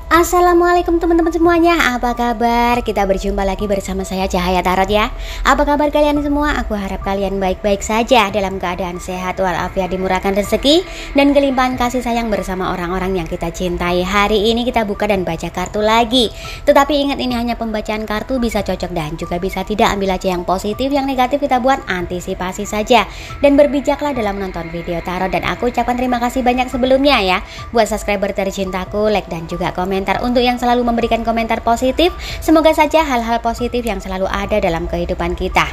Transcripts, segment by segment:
Assalamualaikum teman-teman semuanya, apa kabar? Kita berjumpa lagi bersama saya Cahaya Tarot ya. Apa kabar kalian semua? Aku harap kalian baik-baik saja, dalam keadaan sehat walafiat, dimurahkan rezeki dan kelimpahan kasih sayang bersama orang-orang yang kita cintai. Hari ini kita buka dan baca kartu lagi. Tetapi ingat, ini hanya pembacaan kartu, bisa cocok dan juga bisa tidak. Ambil aja yang positif, yang negatif kita buat antisipasi saja. Dan berbijaklah dalam menonton video tarot. Dan aku ucapkan terima kasih banyak sebelumnya ya buat subscriber tercintaku, like dan juga komen. Untuk yang selalu memberikan komentar positif, semoga saja hal-hal positif yang selalu ada dalam kehidupan kita.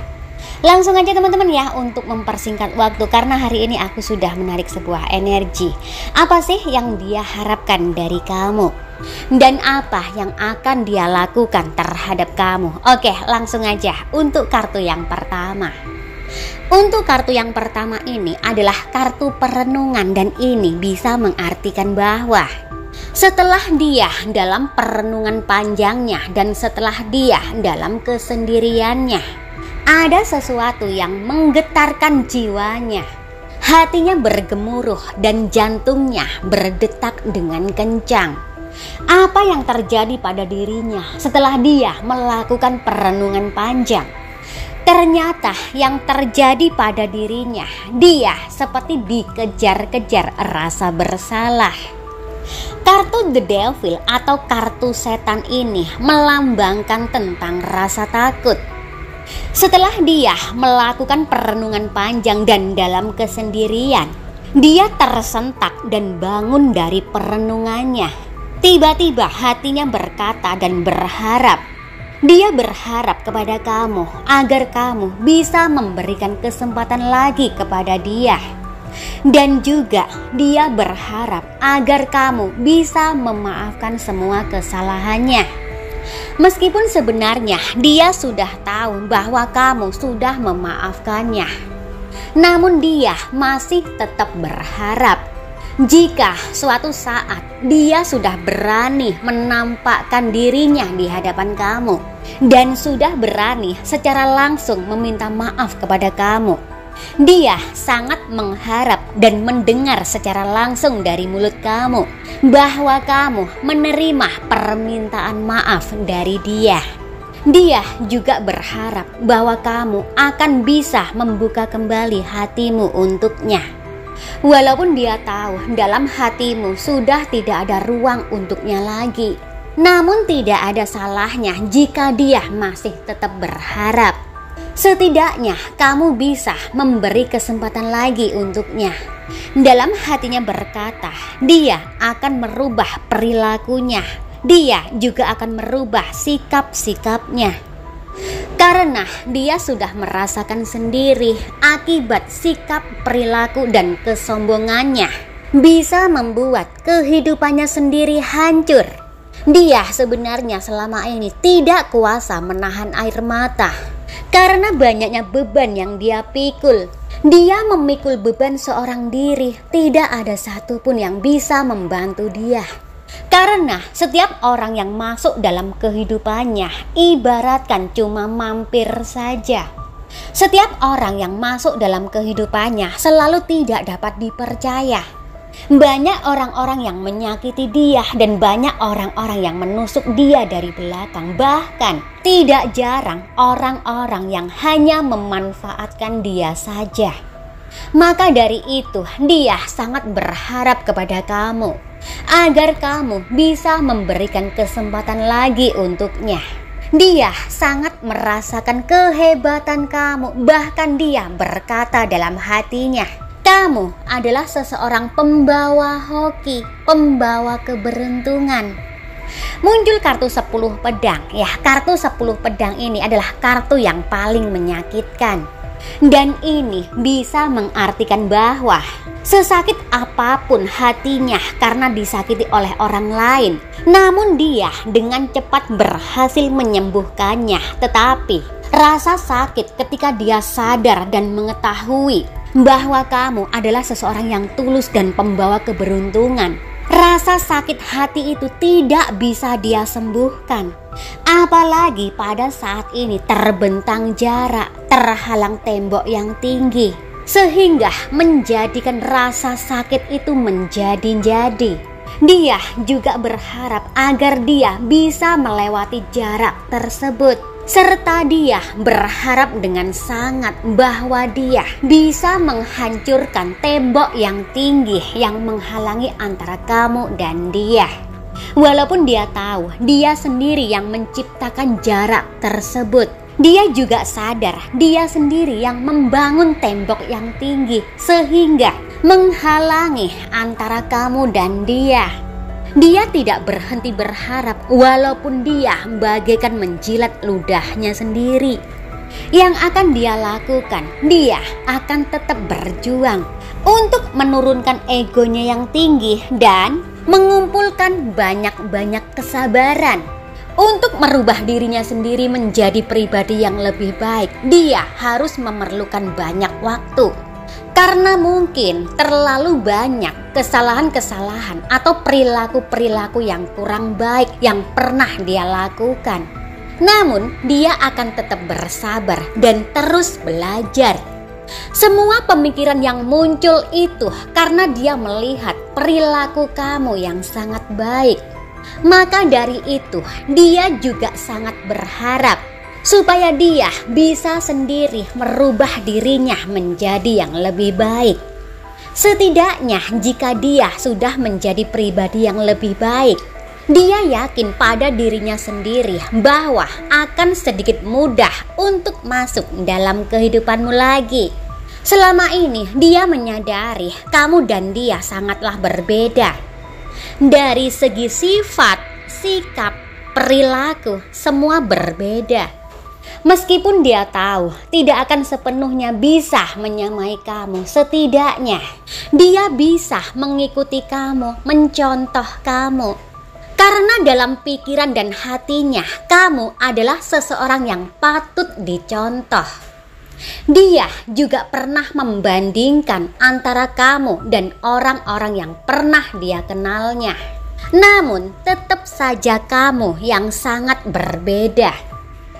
Langsung aja teman-teman ya, untuk mempersingkat waktu, karena hari ini aku sudah menarik sebuah energi. Apa sih yang dia harapkan dari kamu? Dan apa yang akan dia lakukan terhadap kamu? Oke, langsung aja untuk kartu yang pertama. Untuk kartu yang pertama ini adalah kartu perenungan, dan ini bisa mengartikan bahwa setelah dia dalam perenungan panjangnya dan setelah dia dalam kesendiriannya, ada sesuatu yang menggetarkan jiwanya. Hatinya bergemuruh dan jantungnya berdetak dengan kencang. Apa yang terjadi pada dirinya setelah dia melakukan perenungan panjang? Ternyata yang terjadi pada dirinya, dia seperti dikejar-kejar rasa bersalah. Kartu The Devil atau kartu setan ini melambangkan tentang rasa takut. Setelah dia melakukan perenungan panjang dan dalam kesendirian, dia tersentak dan bangun dari perenungannya. Tiba-tiba hatinya berkata dan berharap. Dia berharap kepada kamu agar kamu bisa memberikan kesempatan lagi kepada dia. Dan juga dia berharap agar kamu bisa memaafkan semua kesalahannya. Meskipun sebenarnya dia sudah tahu bahwa kamu sudah memaafkannya, namun dia masih tetap berharap jika suatu saat dia sudah berani menampakkan dirinya di hadapan kamu dan sudah berani secara langsung meminta maaf kepada kamu. Dia sangat mengharap dan mendengar secara langsung dari mulut kamu bahwa kamu menerima permintaan maaf dari dia. Dia juga berharap bahwa kamu akan bisa membuka kembali hatimu untuknya. Walaupun dia tahu dalam hatimu sudah tidak ada ruang untuknya lagi, namun tidak ada salahnya jika dia masih tetap berharap. Setidaknya kamu bisa memberi kesempatan lagi untuknya. Dalam hatinya berkata, dia akan merubah perilakunya. Dia juga akan merubah sikap-sikapnya. Karena dia sudah merasakan sendiri akibat sikap, perilaku, dan kesombongannya bisa membuat kehidupannya sendiri hancur. Dia sebenarnya selama ini tidak kuasa menahan air mata. Karena banyaknya beban yang dia pikul. Dia memikul beban seorang diri. Tidak ada satupun yang bisa membantu dia. Karena setiap orang yang masuk dalam kehidupannya ibaratkan cuma mampir saja. Setiap orang yang masuk dalam kehidupannya selalu tidak dapat dipercaya. Banyak orang-orang yang menyakiti dia dan banyak orang-orang yang menusuk dia dari belakang. Bahkan tidak jarang orang-orang yang hanya memanfaatkan dia saja. Maka dari itu dia sangat berharap kepada kamu agar kamu bisa memberikan kesempatan lagi untuknya. Dia sangat merasakan kehebatan kamu. Bahkan dia berkata dalam hatinya, kamu adalah seseorang pembawa hoki, pembawa keberuntungan. Muncul kartu 10 pedang. Ya, kartu 10 pedang ini adalah kartu yang paling menyakitkan. Dan ini bisa mengartikan bahwa sesakit apapun hatinya karena disakiti oleh orang lain, namun dia dengan cepat berhasil menyembuhkannya. Tetapi rasa sakit ketika dia sadar dan mengetahui bahwa kamu adalah seseorang yang tulus dan pembawa keberuntungan, rasa sakit hati itu tidak bisa dia sembuhkan. Apalagi pada saat ini terbentang jarak, terhalang tembok yang tinggi, sehingga menjadikan rasa sakit itu menjadi-jadi. Dia juga berharap agar dia bisa melewati jarak tersebut. Serta dia berharap dengan sangat bahwa dia bisa menghancurkan tembok yang tinggi yang menghalangi antara kamu dan dia. Walaupun dia tahu dia sendiri yang menciptakan jarak tersebut, dia juga sadar dia sendiri yang membangun tembok yang tinggi sehingga menghalangi antara kamu dan dia. Dia tidak berhenti berharap walaupun dia bagaikan menjilat ludahnya sendiri. Yang akan dia lakukan, dia akan tetap berjuang untuk menurunkan egonya yang tinggi dan mengumpulkan banyak-banyak kesabaran. Untuk merubah dirinya sendiri menjadi pribadi yang lebih baik, dia harus memerlukan banyak waktu. Karena mungkin terlalu banyak kesalahan-kesalahan atau perilaku-perilaku yang kurang baik yang pernah dia lakukan. Namun dia akan tetap bersabar dan terus belajar. Semua pemikiran yang muncul itu karena dia melihat perilaku kamu yang sangat baik. Maka dari itu dia juga sangat berharap supaya dia bisa sendiri merubah dirinya menjadi yang lebih baik. Setidaknya jika dia sudah menjadi pribadi yang lebih baik, dia yakin pada dirinya sendiri bahwa akan sedikit mudah untuk masuk dalam kehidupanmu lagi. Selama ini dia menyadari kamu dan dia sangatlah berbeda. Dari segi sifat, sikap, perilaku, semua berbeda. Meskipun dia tahu tidak akan sepenuhnya bisa menyamai kamu, setidaknya dia bisa mengikuti kamu, mencontoh kamu. Karena dalam pikiran dan hatinya, kamu adalah seseorang yang patut dicontoh. Dia juga pernah membandingkan antara kamu dan orang-orang yang pernah dia kenalnya. Namun tetap saja kamu yang sangat berbeda.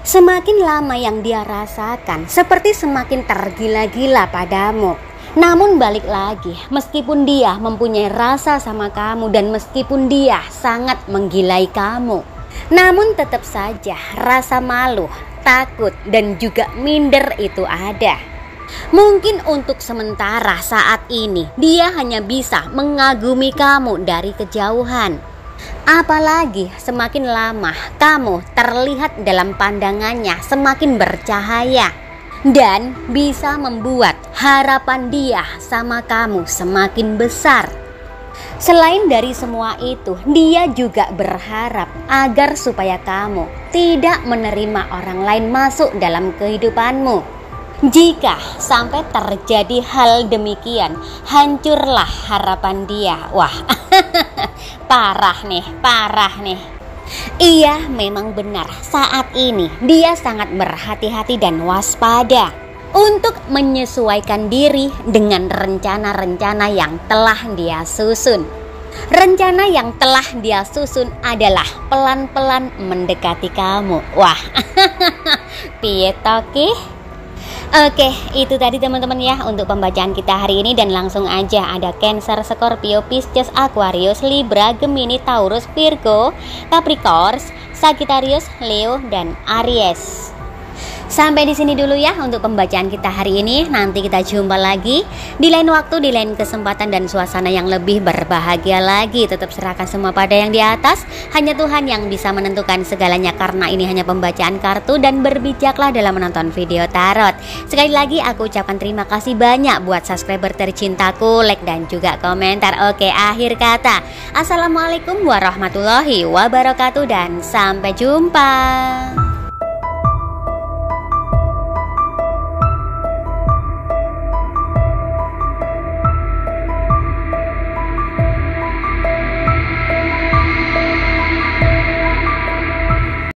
Semakin lama yang dia rasakan seperti semakin tergila-gila padamu. Namun balik lagi, meskipun dia mempunyai rasa sama kamu dan meskipun dia sangat menggilai kamu, namun tetap saja rasa malu, takut dan juga minder itu ada. Mungkin untuk sementara saat ini dia hanya bisa mengagumi kamu dari kejauhan. Apalagi semakin lama kamu terlihat dalam pandangannya semakin bercahaya dan bisa membuat harapan dia sama kamu semakin besar. Selain dari semua itu, dia juga berharap agar supaya kamu tidak menerima orang lain masuk dalam kehidupanmu. Jika sampai terjadi hal demikian, hancurlah harapan dia. Wah, parah nih. Iya, memang benar. Saat ini dia sangat berhati-hati dan waspada untuk menyesuaikan diri dengan rencana-rencana yang telah dia susun. Rencana yang telah dia susun adalah pelan-pelan mendekati kamu. Wah, piye toki? Oke, itu tadi teman-teman ya untuk pembacaan kita hari ini. Dan langsung aja ada Cancer, Scorpio, Pisces, Aquarius, Libra, Gemini, Taurus, Virgo, Capricorn, Sagittarius, Leo, dan Aries. Sampai di sini dulu ya untuk pembacaan kita hari ini. Nanti kita jumpa lagi di lain waktu, di lain kesempatan dan suasana yang lebih berbahagia lagi. Tetap serahkan semua pada yang di atas. Hanya Tuhan yang bisa menentukan segalanya, karena ini hanya pembacaan kartu dan berbijaklah dalam menonton video tarot. Sekali lagi aku ucapkan terima kasih banyak buat subscriber tercintaku, like dan juga komentar. Oke, akhir kata, assalamualaikum warahmatullahi wabarakatuh dan sampai jumpa.